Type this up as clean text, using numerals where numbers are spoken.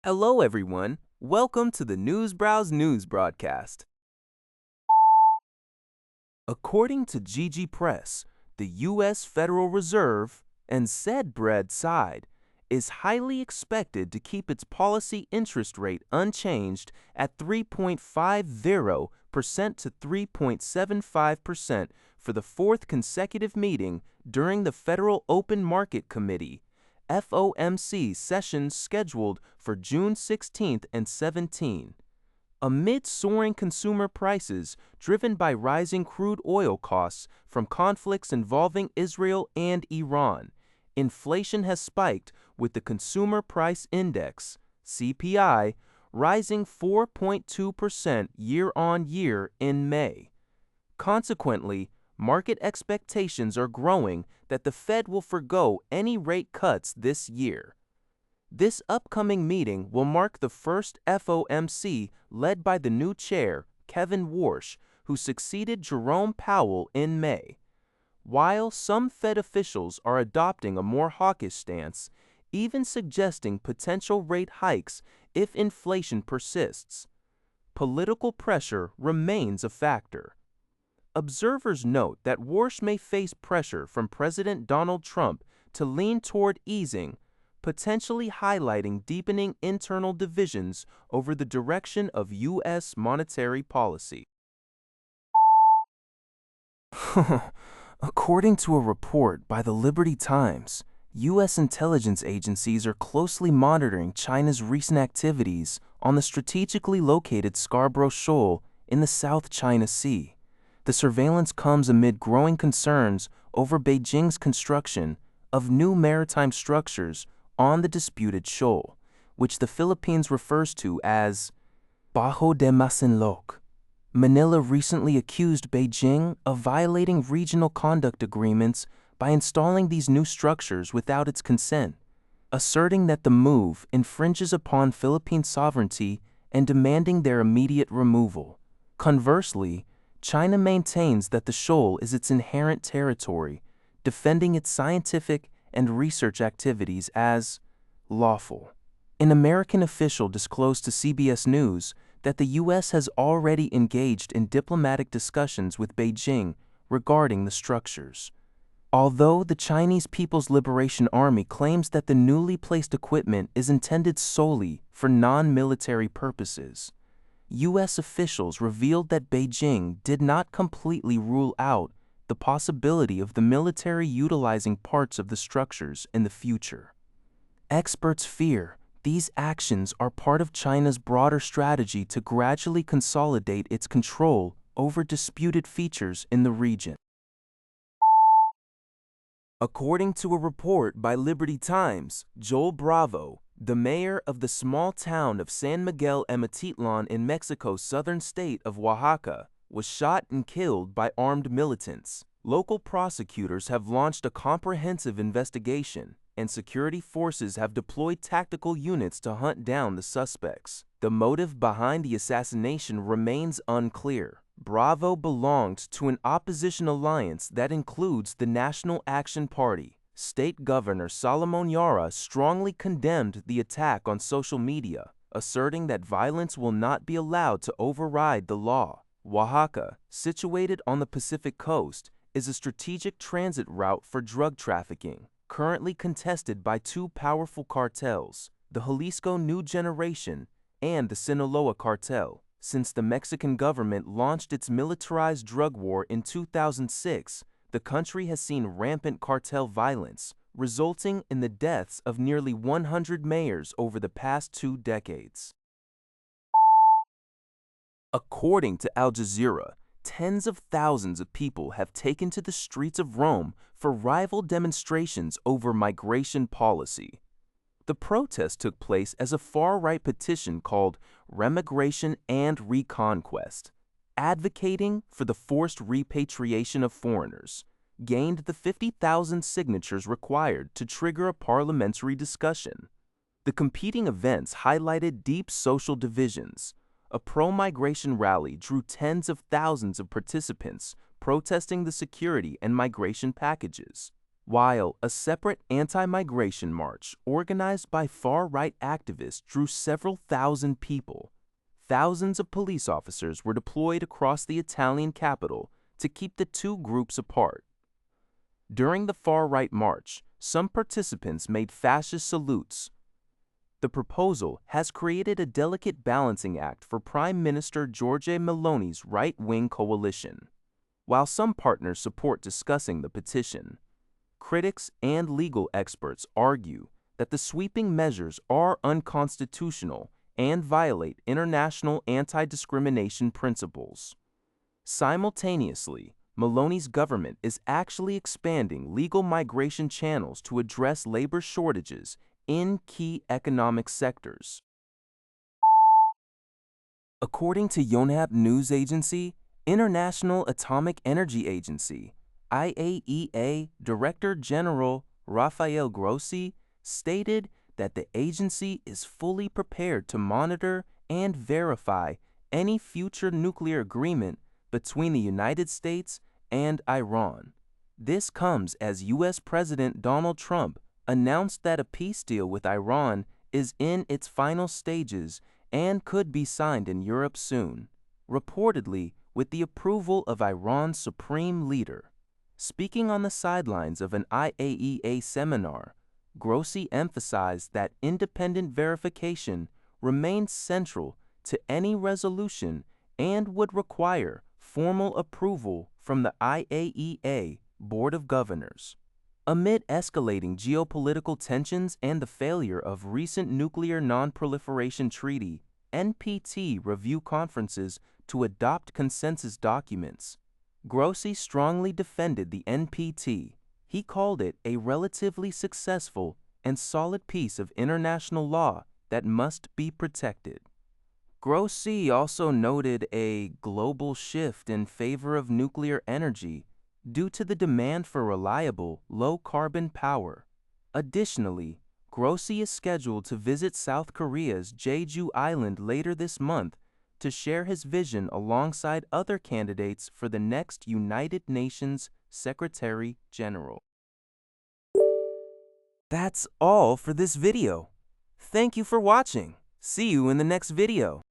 Hello, everyone. Welcome to the Newsbrowse News broadcast. According to GG Press, the U.S. Federal Reserve, and said bread side, is highly expected to keep its policy interest rate unchanged at 3.50% to 3.75% for the fourth consecutive meeting during the Federal Open Market Committee FOMC sessions scheduled for June 16th and 17. Amid soaring consumer prices driven by rising crude oil costs from conflicts involving Israel and Iran, inflation has spiked with the Consumer Price Index, CPI, rising 4.2% year-on-year in May. Consequently, market expectations are growing that the Fed will forgo any rate cuts this year. This upcoming meeting will mark the first FOMC led by the new chair, Kevin Warsh, who succeeded Jerome Powell in May. While some Fed officials are adopting a more hawkish stance, even suggesting potential rate hikes if inflation persists, political pressure remains a factor. Observers note that Warsh may face pressure from President Donald Trump to lean toward easing, potentially highlighting deepening internal divisions over the direction of U.S. monetary policy. According to a report by the Liberty Times, U.S. intelligence agencies are closely monitoring China's recent activities on the strategically located Scarborough Shoal in the South China Sea. The surveillance comes amid growing concerns over Beijing's construction of new maritime structures on the disputed shoal, which the Philippines refers to as Bajo de Masinloc. Manila recently accused Beijing of violating regional conduct agreements by installing these new structures without its consent, asserting that the move infringes upon Philippine sovereignty and demanding their immediate removal. Conversely, China maintains that the shoal is its inherent territory, defending its scientific and research activities as lawful. An American official disclosed to CBS News that the U.S. has already engaged in diplomatic discussions with Beijing regarding the structures. Although the Chinese People's Liberation Army claims that the newly placed equipment is intended solely for non-military purposes, U.S. officials revealed that Beijing did not completely rule out the possibility of the military utilizing parts of the structures in the future. Experts fear these actions are part of China's broader strategy to gradually consolidate its control over disputed features in the region. According to a report by Liberty Times, Joel Bravo, the mayor of the small town of San Miguel Amatitlan in Mexico's southern state of Oaxaca, was shot and killed by armed militants. Local prosecutors have launched a comprehensive investigation, and security forces have deployed tactical units to hunt down the suspects. The motive behind the assassination remains unclear. Bravo belonged to an opposition alliance that includes the National Action Party. State Governor Solomon Yara strongly condemned the attack on social media, asserting that violence will not be allowed to override the law. Oaxaca, situated on the Pacific coast, is a strategic transit route for drug trafficking, currently contested by two powerful cartels, the Jalisco New Generation and the Sinaloa Cartel. Since the Mexican government launched its militarized drug war in 2006, the country has seen rampant cartel violence, resulting in the deaths of nearly 100 mayors over the past 2 decades. According to Al Jazeera, tens of thousands of people have taken to the streets of Rome for rival demonstrations over migration policy. The protest took place as a far-right petition called Remigration and Reconquest, advocating for the forced repatriation of foreigners, gained the 50,000 signatures required to trigger a parliamentary discussion. The competing events highlighted deep social divisions. A pro-migration rally drew tens of thousands of participants protesting the security and migration packages. while a separate anti-migration march organized by far-right activists drew several thousand people. Thousands of police officers were deployed across the Italian capital to keep the two groups apart. During the far-right march, some participants made fascist salutes. The proposal has created a delicate balancing act for Prime Minister Giorgia Meloni's right-wing coalition. While some partners support discussing the petition, critics and legal experts argue that the sweeping measures are unconstitutional and violate international anti-discrimination principles. Simultaneously, Meloni's government is actually expanding legal migration channels to address labor shortages in key economic sectors. According to Yonhap News Agency, International Atomic Energy Agency, IAEA Director General Rafael Grossi stated that the agency is fully prepared to monitor and verify any future nuclear agreement between the United States and Iran. This comes as U.S. President Donald Trump announced that a peace deal with Iran is in its final stages and could be signed in Europe soon, reportedly with the approval of Iran's supreme leader. Speaking on the sidelines of an IAEA seminar, Grossi emphasized that independent verification remains central to any resolution and would require formal approval from the IAEA Board of Governors. Amid escalating geopolitical tensions and the failure of recent Nuclear Non-Proliferation Treaty (NPT) review conferences to adopt consensus documents, Grossi strongly defended the NPT. He called it a relatively successful and solid piece of international law that must be protected. Grossi also noted a global shift in favor of nuclear energy due to the demand for reliable, low-carbon power. Additionally, Grossi is scheduled to visit South Korea's Jeju Island later this month to share his vision alongside other candidates for the next United Nations Secretary General. That's all for this video. Thank you for watching. See you in the next video.